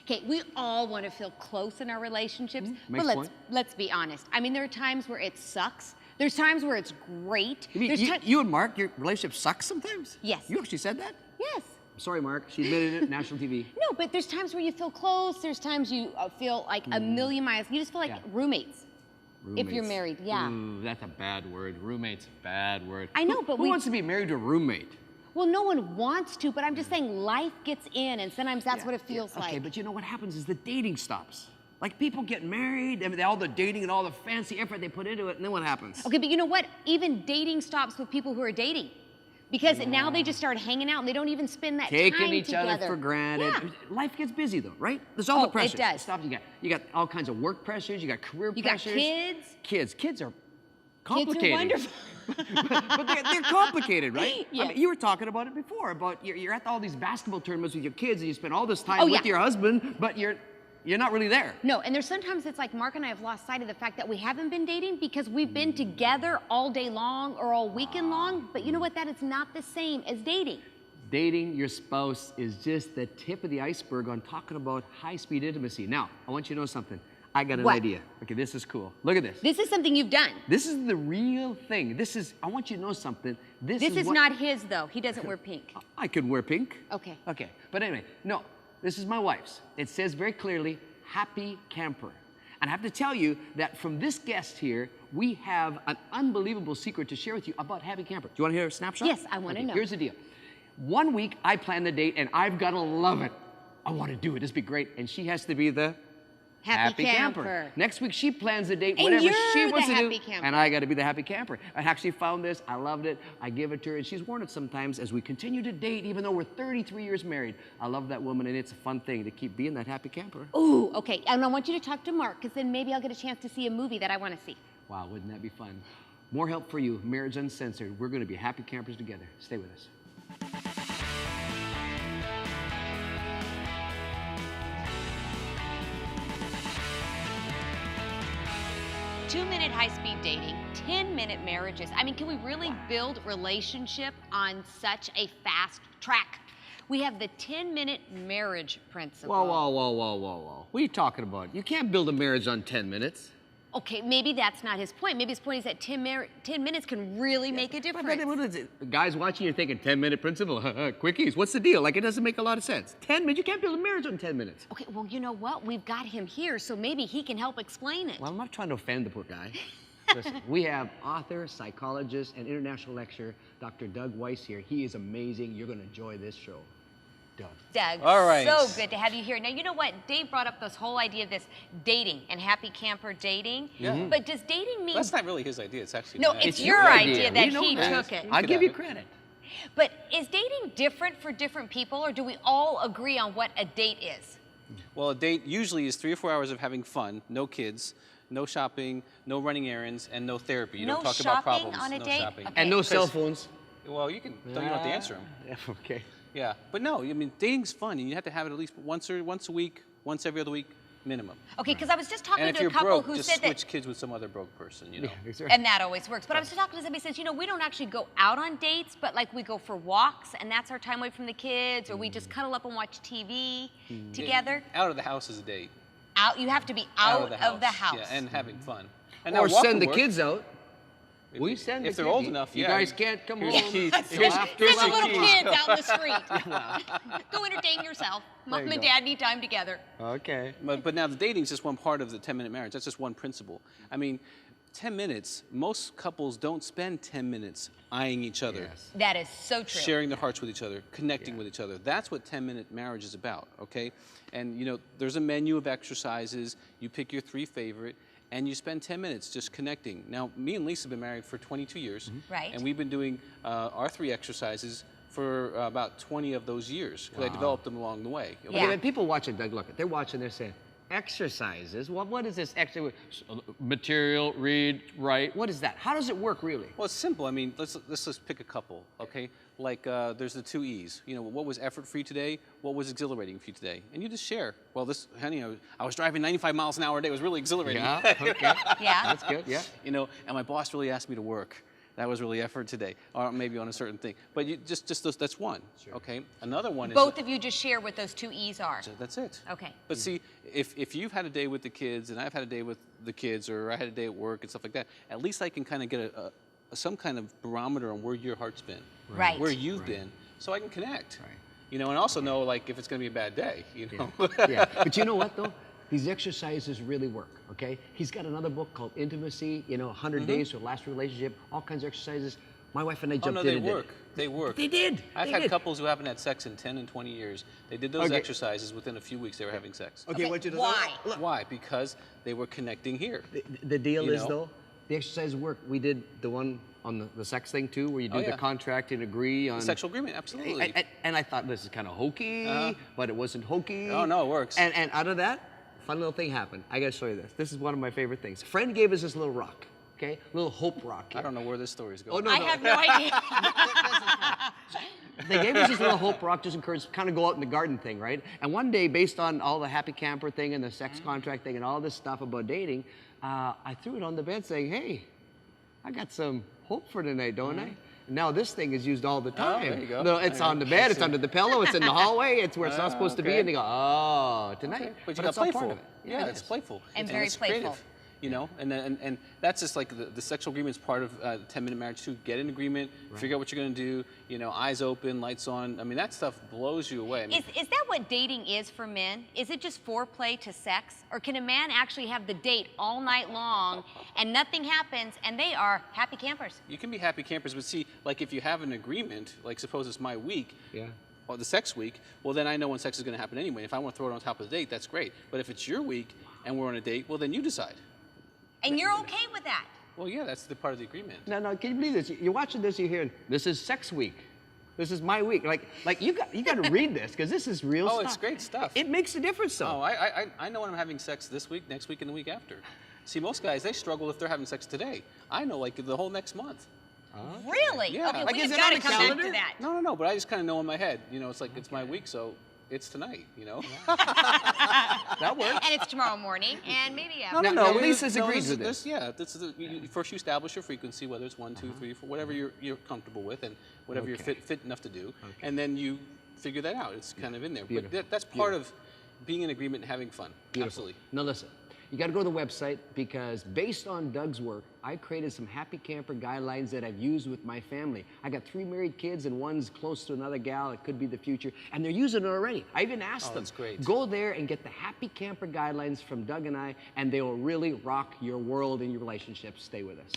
Okay, we all want to feel close in our relationships, but Makes let's be honest. I mean, there are times where it sucks. There's times where it's great. You mean you and Mark, your relationship sucks sometimes? Yes. You actually said that? Yes. Sorry, Mark. She admitted it. National TV. No, but there's times where you feel close. There's times you feel like a million miles. You just feel like roommates. If you're married, yeah. Ooh, that's a bad word. Roommate's a bad word. I know, but who wants to be married to a roommate? Well, no one wants to, but I'm just saying life gets in, and sometimes that's what it feels like. Okay, but you know what happens is the dating stops. Like people get married, and all the dating and all the fancy effort they put into it, and then what happens? Okay, but you know what? Even dating stops with people who are dating. Because now they just start hanging out and they don't even spend that time together. Taking each other for granted. Yeah. Life gets busy though, right? There's all the pressures. It does. Stop. You got all kinds of work pressures. You got career pressures. You got kids. Kids are complicated. Kids are wonderful. but they're complicated, right? Yeah. I mean, you were talking about it before, about you're at all these basketball tournaments with your kids and you spend all this time with your husband, but you're not really there. No, and there's sometimes it's like Mark and I have lost sight of the fact that we haven't been dating because we've been together all day long or all weekend long, but you know what? That is not the same as dating. Dating your spouse is just the tip of the iceberg on talking about high-speed intimacy. Now, I want you to know something. I got an idea. Okay, this is cool. Look at this. This is something you've done. This is the real thing. I want you to know something. This is not his, though. He doesn't wear pink. I could wear pink. Okay. Okay, but anyway, no, this is my wife's. It says very clearly, Happy Camper. And I have to tell you that from this guest here, we have an unbelievable secret to share with you about Happy Camper. Do you want to hear a snapshot? Yes, I want to know. Here's the deal. 1 week, I plan the date, and I've got to love it. I want to do it. This would be great. And she has to be the Happy camper. Next week, she plans the date, And whatever you're she the wants to happy do. camper. And I got to be the happy camper. I actually found this. I loved it. I give it to her, and she's worn it sometimes as we continue to date, even though we're 33 years married. I love that woman, and it's a fun thing to keep being that happy camper. Ooh, okay. And I want you to talk to Mark, because then maybe I'll get a chance to see a movie that I want to see. Wow, wouldn't that be fun? More help for you, Marriage Uncensored. We're going to be happy campers together. Stay with us. 2-minute high-speed dating, 10-minute marriages. I mean, can we really build relationship on such a fast track? We have the 10-minute marriage principle. Whoa. What are you talking about? You can't build a marriage on 10 minutes. Okay, maybe that's not his point. Maybe his point is that 10 minutes can really make a difference. But what is it? Guys watching, you're thinking 10-minute principle, quickies. What's the deal? Like, it doesn't make a lot of sense. 10 minutes, you can't build a marriage on 10 minutes. Okay, well, you know what? We've got him here, so maybe he can help explain it. Well, I'm not trying to offend the poor guy. Listen, we have author, psychologist, and international lecturer, Dr. Doug Weiss here. He is amazing. You're going to enjoy this show. Doug, all right. So good to have you here. Now, you know what? Dave brought up this whole idea of this dating and happy camper dating. Yeah. But does dating mean... That's not really his idea. It's actually No, mine. it's your idea that he took it. I'll give you credit. But is dating different for different people, or do we all agree on what a date is? Well, a date usually is 3 or 4 hours of having fun, no kids, no shopping, no running errands, and no therapy. You don't talk about problems. On a no date? shopping. Okay. And no cell phones. Well, you don't have to answer them. Yeah, okay. Yeah, but no, I mean, dating's fun, and you have to have it at least once a week, once every other week, minimum. Okay, because I was just talking And if to a you're couple broke, who just said switch that... kids with some other broke person, you know. Yeah, And that always works. But I was just talking to somebody who says, you know, we don't actually go out on dates, but like we go for walks, and that's our time away from the kids, or we just cuddle up and watch TV together. Out of the house is a date. Out, you have to be out of the house. Yeah, and having fun. And Or now walk send to the work. kids out. We send if the they're kids. old enough, You yeah. guys can't come home. Here's the key. Send the little kids out in the street. Go entertain yourself. Mom and Dad need time together. Okay. But now the dating is just one part of the 10-minute marriage. That's just one principle. I mean, 10 minutes, most couples don't spend 10 minutes eyeing each other. Yes. That is so true. Sharing their hearts with each other, connecting with each other. That's what 10-minute marriage is about, okay? And, you know, there's a menu of exercises. You pick your 3 favorite, and you spend 10 minutes just connecting. Now, me and Lisa have been married for 22 years. Right. And we've been doing our 3 exercises for about 20 of those years, because I developed them along the way. Okay? Yeah. Okay, but people watching, Doug, look, they're watching, they're saying, exercises? What is this extra material, read, write? What is that? How does it work, really? Well, it's simple. I mean, let's just pick a couple, okay? Like there's the 2 E's. You know, what was effort for you today? What was exhilarating for you today? And you just share. Well, honey, I was driving 95 miles an hour a day. It was really exhilarating. Yeah, okay. Yeah. That's good, yeah. You know, and my boss really asked me to work. that was really effort today, or maybe on a certain thing. But you just those, that's one. Sure. Okay. Another one is both of you just share what those 2 E's are. that's it. Okay. But see, if you've had a day with the kids and I've had a day with the kids, or I had a day at work and stuff like that, at least I can kind of get some kind of barometer on where your heart's been, Right. where you've been, so I can connect. Right. You know, and also know like if it's going to be a bad day. You know. Yeah. But you know what though? These exercises really work, okay? He's got another book called Intimacy, 100 Days to a Lasting Relationship, all kinds of exercises. My wife and I jumped in and did. They work. They did. I've had couples who haven't had sex in 10 and 20 years. They did those exercises within a few weeks. They were having sex. Okay, what you do? Why? Why? Because they were connecting here. The deal is though, the exercises work. We did the one on the sex thing too, where you do the contract and agree on Sexual agreement, absolutely. And I thought this is kind of hokey, but it wasn't hokey. Oh no, it works. And out of that, fun little thing happened. I gotta show you this. This is one of my favorite things. A friend gave us this little rock, okay? Little hope rock. Here. I don't know where this story is going. Oh, no, I have no idea. They gave us this little hope rock, just encouraged kind of go out in the garden thing, right? And one day, based on all the happy camper thing and the sex contract thing and all this stuff about dating, I threw it on the bed saying, hey, I got some hope for tonight, don't I? Now this thing is used all the time. Oh, there you go. No, it's on the bed, it's under the pillow, it's in the hallway, it's where it's not supposed to be, and they go, oh, tonight. Okay. But you But got it's all playful. part of it. Yeah, it it's is. playful. And very it's playful. Creative, and that's just like the sexual agreement is part of 10-minute marriage too. Get an agreement, figure out what you're going to do, eyes open, lights on. I mean, that stuff blows you away. I mean, Is that what dating is for men? Is it just foreplay to sex? Or can a man actually have the date all night long and nothing happens and they are happy campers? you can be happy campers, but see, like if you have an agreement, like suppose it's my week, Yeah. or the sex week, well then I know when sex is going to happen anyway. If I want to throw it on top of the date, that's great. But if it's your week and we're on a date, well then you decide. And you're okay with that? Well, yeah, that's the part of the agreement. No, can you believe this? You're watching this, you're hearing, this is sex week. This is my week. Like you got to read this, because this is real stuff. Oh, it's great stuff. It makes a difference, though. Oh, I know when I'm having sex this week, next week, and the week after. See, most guys, they struggle if they're having sex today. I know, like, the whole next month. Really? Yeah. Okay, Like, we is have it got on to the come back calendar? to that. No, but I just kind of know in my head, it's like, it's my week, so it's tonight, That works. And it's tomorrow morning, and maybe after. No, Lisa's agreed with this. Yeah, first you establish your frequency, whether it's 1, 2, 3, 4, whatever you're comfortable with, and whatever you're fit enough to do, and then you figure that out. It's kind of in there. Beautiful. But that's part of being in agreement and having fun. Beautiful. Absolutely. Now listen, you got to go to the website, because based on Doug's work, I created some happy camper guidelines that I've used with my family. I got 3 married kids and one's close to another gal. It could be the future, and they're using it already. I even asked them, that's great. go there and get the happy camper guidelines from Doug and I, and they will really rock your world and your relationships. Stay with us.